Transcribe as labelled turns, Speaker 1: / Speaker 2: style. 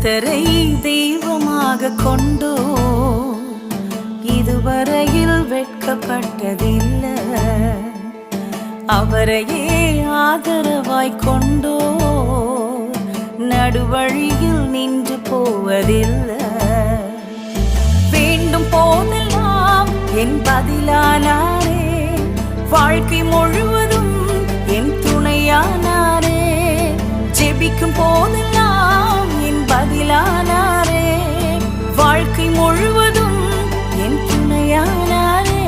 Speaker 1: கர்த்தரை தெய்வமாக கொண்டோ இதுவரையில் வெட்கப்பட்டதில்லை. அவரையே ஆதரவாய் கொண்டோ நடுவழியில் நின்று போவதில்லை. வேண்டும் போதெல்லாம் என் பதிலானாரே, வாழ்க்கை முழுவதும் என் துணையானாரே. ஜெபிக்கும் போதெல்லாம் என் பதிலானாரே, வாழ்க்கை முழுவதும் என் துணையானாரே.